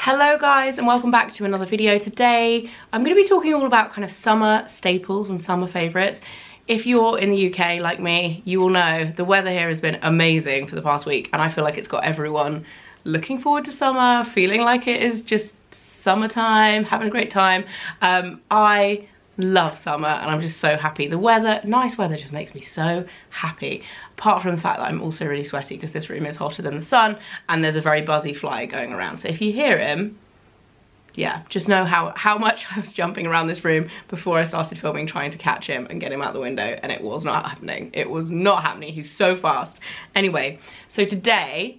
Hello guys and welcome back to another video. Today I'm going to be talking all about kind of summer staples and summer favourites. If you're in the UK like me, you will know the weather here has been amazing for the past week and I feel like it's got everyone looking forward to summer, feeling like it is just summertime, having a great time. I love summer and I'm just so happy. The weather, nice weather, just makes me so happy. Apart from the fact that I'm also really sweaty because this room is hotter than the sun and there's a very buzzy fly going around. So if you hear him, yeah, just know how much I was jumping around this room before I started filming, trying to catch him and get him out the window, and it was not happening. It was not happening. He's so fast. Anyway, so today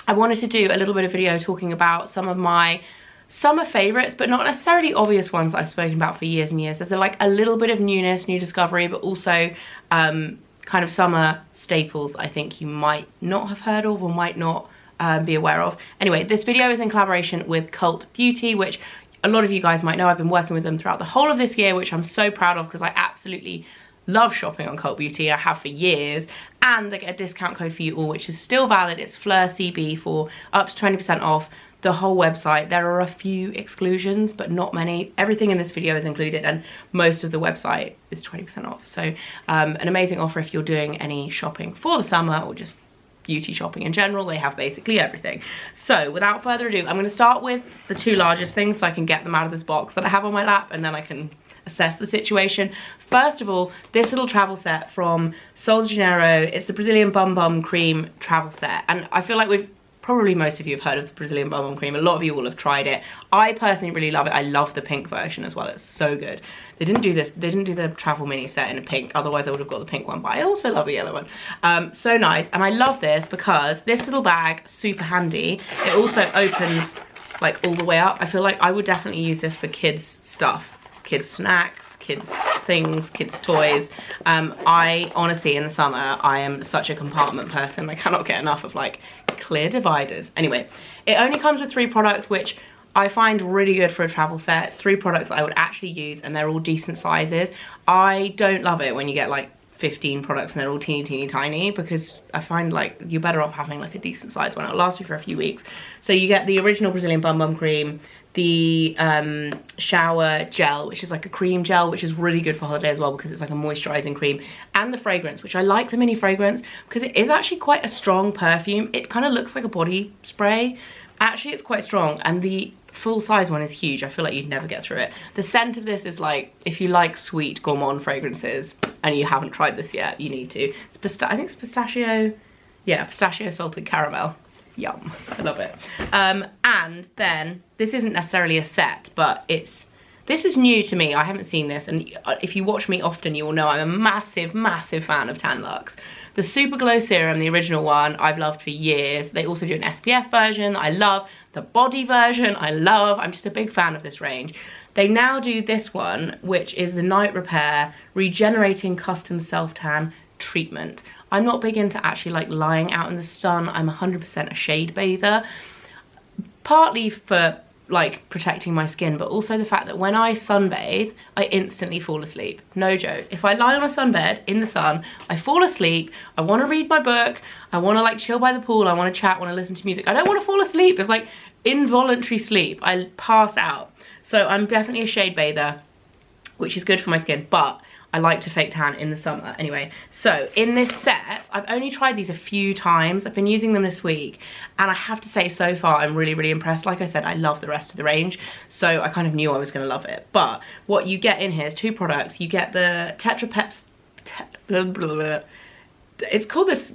I wanted to do a little bit of video talking about some of my summer favorites, but not necessarily obvious ones that I've spoken about for years and years. There's like a little bit of newness, new discovery, but also kind of summer staples that I think you might not have heard of or might not be aware of. Anyway, this video is in collaboration with Cult Beauty, which a lot of you guys might know. I've been working with them throughout the whole of this year, which I'm so proud of because I absolutely love shopping on Cult Beauty. I have for years, and I get a discount code for you all, which is still valid. It's Fleur CB for up to 20% off the whole website. There are a few exclusions, but not many. Everything in this video is included and most of the website is 20% off. So an amazing offer if you're doing any shopping for the summer or just beauty shopping in general. They have basically everything. So without further ado, I'm going to start with the two largest things so I can get them out of this box that I have on my lap and then I can assess the situation. First of all, this little travel set from Sol de Janeiro. It's the Brazilian Bum Bum Cream travel set, and I feel like probably most of you have heard of the Brazilian Bum Bum Cream. A lot of you will have tried it. I personally really love it. I love the pink version as well. It's so good. They didn't do the travel mini set in a pink, otherwise I would have got the pink one, but I also love the yellow one. So nice, and I love this because this little bag, super handy. It also opens like all the way up. I feel like I would definitely use this for kids stuff. Kids snacks, kids things, kids toys. I honestly, in the summer, I am such a compartment person. I cannot get enough of like clear dividers. Anyway, it only comes with 3 products, which I find really good for a travel set. It's 3 products that I would actually use and they're all decent sizes. I don't love it when you get like 15 products and they're all teeny tiny, because I find like you're better off having like a decent size one. It'll last you for a few weeks. So you get the original Brazilian Bum Bum Cream, the shower gel, which is like a cream gel, which is really good for holiday as well because it's like a moisturizing cream, and the fragrance, which I like the mini fragrance because it is actually quite a strong perfume. It kind of looks like a body spray. Actually, it's quite strong, and the full size one is huge. I feel like you'd never get through it. The scent of this is like, if you like sweet gourmand fragrances and you haven't tried this yet, you need to. It's I think it's pistachio, yeah, pistachio salted caramel. Yum, I love it. And then this isn't necessarily a set, but this is new to me. I haven't seen this, and if you watch me often you will know I'm a massive fan of Tan Luxe. The Super Glow Serum, the original one, I've loved for years. They also do an SPF version I love, the body version I love. I'm just a big fan of this range. They now do this one, which is the Night Repair Regenerating Custom Self Tan Treatment. I'm not big into actually like lying out in the sun. I'm 100% a shade bather, partly for like protecting my skin, but also the fact that when I sunbathe, I instantly fall asleep. No joke. If I lie on a sunbed in the sun, I fall asleep. I want to read my book. I want to like chill by the pool. I want to chat, want to listen to music. I don't want to fall asleep. It's like involuntary sleep. I pass out. So I'm definitely a shade bather, which is good for my skin, but I like to fake tan in the summer. Anyway, so in this set, I've only tried these a few times. I've been using them this week, and I have to say so far I'm really impressed. Like I said, I love the rest of the range, so I kind of knew I was going to love it. But what you get in here is 2 products. You get the it's called this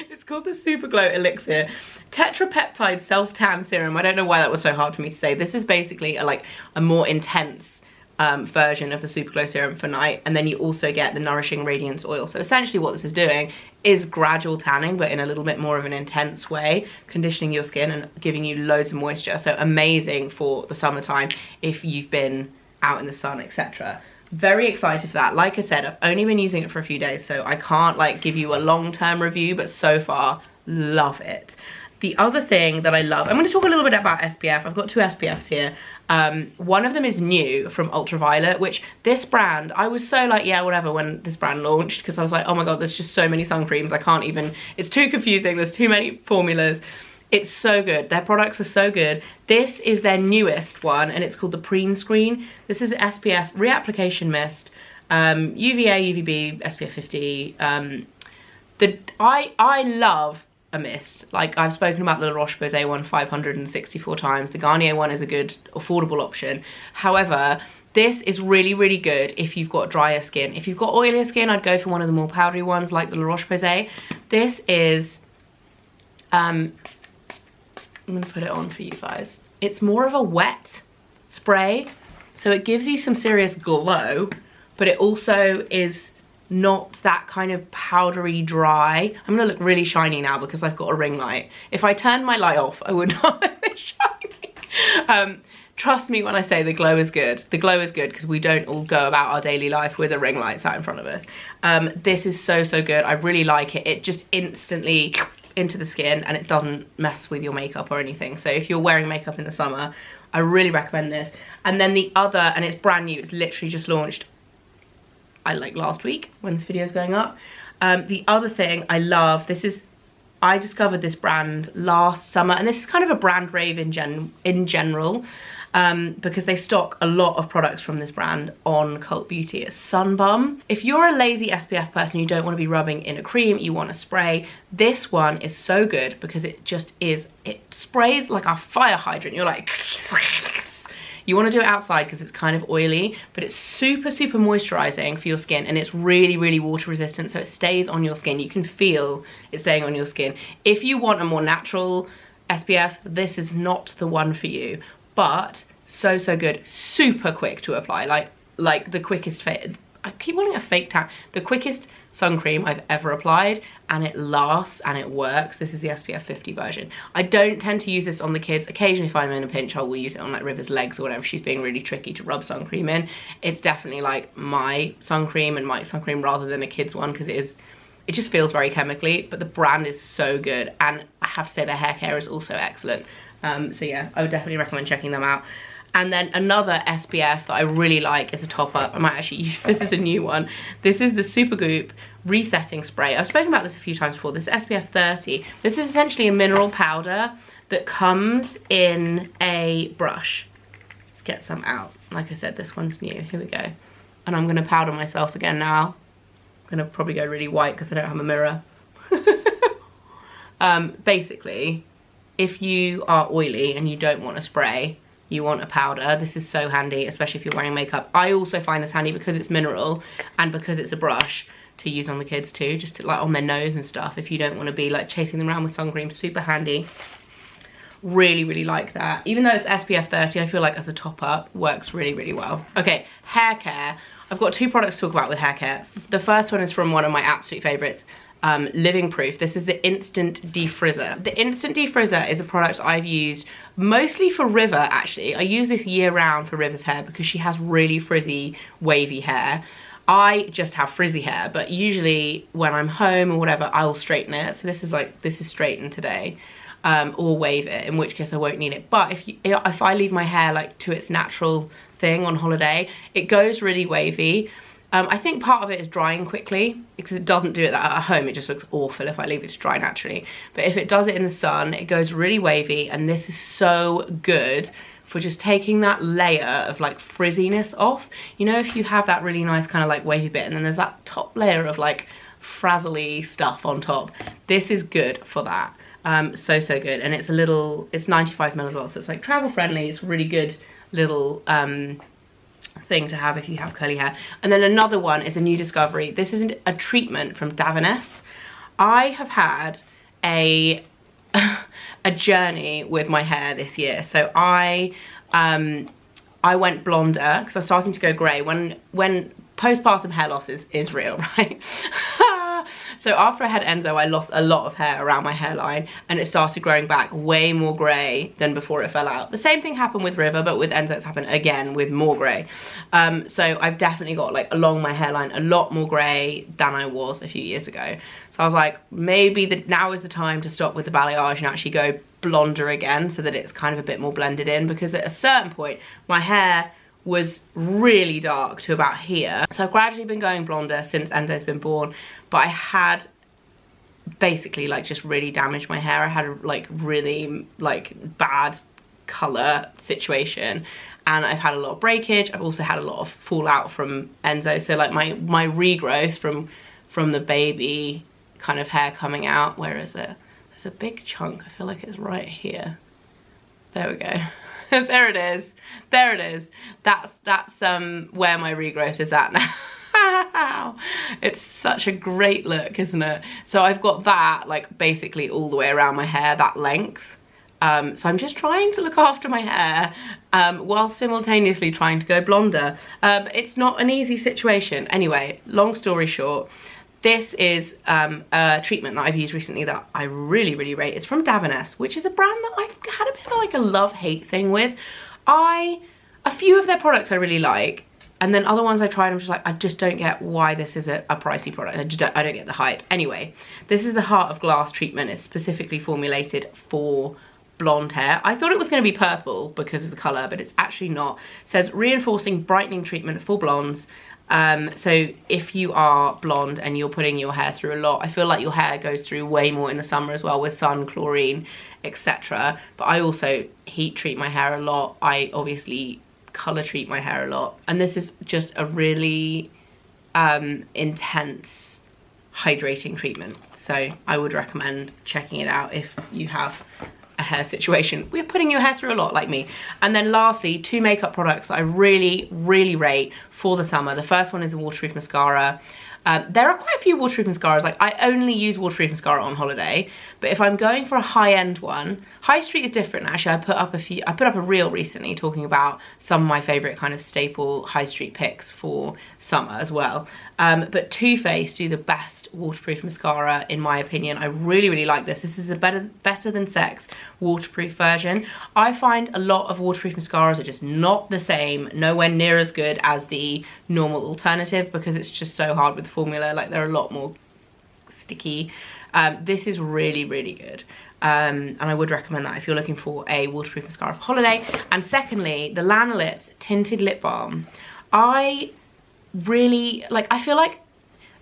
it's called the Super Glow Elixir Tetrapeptide Self Tan Serum. I don't know why that was so hard for me to say. This is basically a more intense version of the Super Glow Serum for night, and then you also get the Nourishing Radiance Oil. So essentially what this is doing is gradual tanning, but in a little bit more of an intense way, conditioning your skin and giving you loads of moisture. So amazing for the summertime if you've been out in the sun, etc. Very excited for that. Like I said, I've only been using it for a few days, so I can't like give you a long-term review, but so far love it. The other thing that I love, I'm going to talk a little bit about SPF. I've got 2 SPFs here. One of them is new from Ultraviolet, which this brand, I was so like, yeah, whatever, when this brand launched, because I was like, oh my god, there's just so many sun creams, I can't even, it's too confusing, there's too many formulas. It's so good. Their products are so good. This is their newest one, and it's called the Preen Screen. This is SPF reapplication mist, UVA, UVB, SPF 50. I love a mist. Like, I've spoken about the La Roche-Posay one 564 times. The Garnier one is a good affordable option. However, this is really, really good if you've got drier skin. If you've got oilier skin, I'd go for one of the more powdery ones like the La Roche-Posay. This is, I'm gonna put it on for you guys. It's more of a wet spray, so it gives you some serious glow, but it also is not that kind of powdery dry. I'm gonna look really shiny now because I've got a ring light. If I turned my light off, I would not look this shiny. Trust me when I say the glow is good. The glow is good because we don't all go about our daily life with a ring light sat in front of us. This is so, so good. I really like it. It just instantly into the skin and it doesn't mess with your makeup or anything. So if you're wearing makeup in the summer, I really recommend this. And then the other, and it's brand new, it's literally just launched, like last week when this video is going up. The other thing I love, I discovered this brand last summer, and this is kind of a brand rave in general, because they stock a lot of products from this brand on Cult Beauty. It's Sun Bum. If you're a lazy SPF person, you don't want to be rubbing in a cream, you want a spray, this one is so good because it just is, it sprays like a fire hydrant. You're like, you want to do it outside because it's kind of oily, but it's super, super moisturizing for your skin, and it's really, really water resistant, so it stays on your skin. You can feel it staying on your skin. If you want a more natural SPF, this is not the one for you, but so, so good. Super quick to apply, like the quickest, I keep wanting a fake tan, the quickest sun cream I've ever applied, and it lasts and it works. This is the SPF 50 version. I don't tend to use this on the kids. Occasionally if I'm in a pinch, I will use it on like River's legs or whatever. She's being really tricky to rub sun cream in. It's definitely like my sun cream and Mike's sun cream rather than a kid's one, because it just feels very chemically, but the brand is so good, and I have to say their hair care is also excellent. So yeah, I would definitely recommend checking them out. And then another SPF that I really like is a top up. I might actually use, this is a new one. This is the Supergoop Resetting Spray. I've spoken about this a few times before. This is SPF 30. This is essentially a mineral powder that comes in a brush. Let's get some out. Like I said, this one's new. Here we go. And I'm gonna powder myself again now. I'm gonna probably go really white because I don't have a mirror. Basically, if you are oily and you don't want a spray, you want a powder, this is so handy, especially if you're wearing makeup. I also find this handy because it's mineral and because it's a brush to use on the kids too, just to, like on their nose and stuff. If you don't want to be like chasing them around with sun cream, super handy. Really, really like that. Even though it's SPF 30, I feel like as a top up, works really, really well. Okay, hair care. I've got two products to talk about with hair care. The first one is from one of my absolute favorites, Living Proof. This is the Instant Defrizzer. The Instant Defrizzer is a product I've used mostly for River, actually. I use this year round for River's hair because she has really frizzy, wavy hair. I just have frizzy hair, but usually when I'm home or whatever, I will straighten it. So this is straightened today, or wave it, in which case I won't need it. But if I leave my hair like to its natural thing on holiday, it goes really wavy. I think part of it is drying quickly, because it doesn't do it at home. It just looks awful if I leave it to dry naturally. But if it does it in the sun, it goes really wavy, and this is so good for just taking that layer of like frizziness off. You know, if you have that really nice kind of like wavy bit, and then there's that top layer of like frazzly stuff on top. This is good for that. So good. And it's 95 ml as well, so it's like travel friendly. It's really good little thing to have if you have curly hair. And then another one is a new discovery. This is a treatment from Davines. I have had a journey with my hair this year. So I went blonder because I was starting to go grey when postpartum hair loss is real, right? So after I had Enzo, I lost a lot of hair around my hairline, and it started growing back way more grey than before it fell out. The same thing happened with River, but with Enzo it's happened again with more grey. So I've definitely got like along my hairline a lot more grey than I was a few years ago. So I was like, maybe now is the time to stop with the balayage and actually go blonder again, so that it's kind of a bit more blended in, because at a certain point my hair was really dark to about here. So I've gradually been going blonder since Enzo's been born, but I had basically like just really damaged my hair. I had a like really like bad color situation, and I've had a lot of breakage. I've also had a lot of fallout from Enzo, so like my regrowth from the baby kind of hair coming out. Where is it? There's a big chunk. I feel like it's right here. There we go. There it is. There it is. That's where my regrowth is at now. It's such a great look, isn't it? So I've got that like basically all the way around my hair, that length. So I'm just trying to look after my hair while simultaneously trying to go blonder. It's not an easy situation. Anyway, long story short, this is a treatment that I've used recently that I really, really rate. It's from Davines, which is a brand that I've had a bit of like a love-hate thing with. A few of their products I really like, and then other ones I tried, I'm just like, I just don't get why this is a pricey product. I don't get the hype. Anyway, this is the Heart of Glass treatment. It's specifically formulated for blonde hair. I thought it was going to be purple because of the colour, but it's actually not. It says reinforcing brightening treatment for blondes. So if you are blonde and you're putting your hair through a lot, I feel like your hair goes through way more in the summer as well with sun, chlorine, etc. But I also heat treat my hair a lot. I obviously colour treat my hair a lot. And this is just a really intense hydrating treatment. So I would recommend checking it out if you have a hair situation. We're putting your hair through a lot like me. And then lastly, 2 makeup products that I really, really rate for the summer. The first one is a waterproof mascara. There are quite a few waterproof mascaras. Like, I only use waterproof mascara on holiday, but if I'm going for a high-end one, High Street is different. Actually, I put up a reel recently talking about some of my favorite kind of staple High Street picks for summer as well. But Too Faced do the best waterproof mascara in my opinion. I really, really like this. This is a better than sex waterproof version. I find a lot of waterproof mascaras are just not the same, nowhere near as good as the normal alternative, because it's just so hard with the formula. Like, they're a lot more sticky. This is really, really good. And I would recommend that if you're looking for a waterproof mascara for holiday. And secondly, the Lanolips Tinted Lip Balm. I really, like, I feel like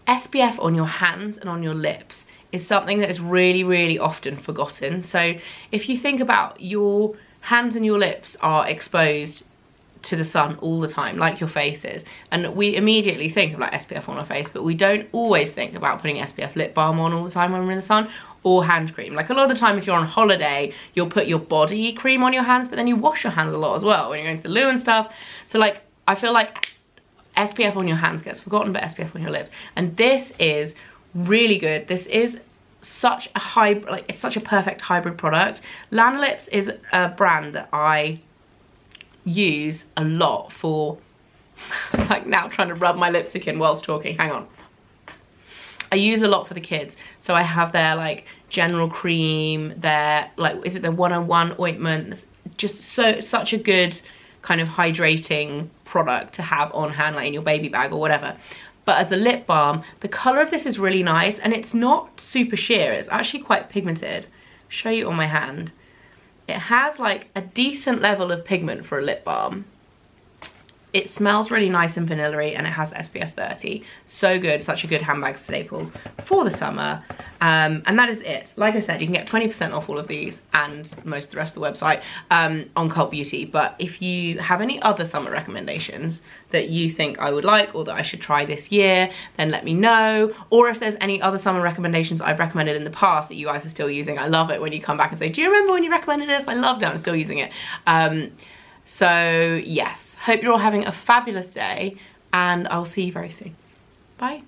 SPF on your hands and on your lips is something that is really, really often forgotten. So if you think about, your hands and your lips are exposed to the sun all the time, like your face is, and we immediately think of like SPF on our face, but we don't always think about putting SPF lip balm on all the time when we're in the sun, or hand cream. Like, a lot of the time if you're on holiday, you'll put your body cream on your hands, but then you wash your hands a lot as well when you're going to the loo and stuff. So like, I feel like SPF on your hands gets forgotten, but SPF on your lips. And this is really good. This is such a hybrid, like, it's such a perfect hybrid product. Lanolips is a brand that I use a lot for, like, now trying to rub my lipstick in whilst talking, hang on. I use a lot for the kids. So I have their like general cream, their like, is it the 101 ointment? Just such a good kind of hydrating product to have on hand, like in your baby bag or whatever. But as a lip balm, the colour of this is really nice, and it's not super sheer, it's actually quite pigmented. I'll show you on my hand. It has like a decent level of pigment for a lip balm. It smells really nice and vanilla-y, and it has SPF 30. So good, such a good handbag staple for the summer. And that is it. Like I said, you can get 20% off all of these and most of the rest of the website on Cult Beauty. But if you have any other summer recommendations that you think I would like or that I should try this year, then let me know. Or if there's any other summer recommendations I've recommended in the past that you guys are still using. I love it when you come back and say, do you remember when you recommended this? I loved it, I'm still using it. So yes, hope you're all having a fabulous day, and I'll see you very soon. Bye.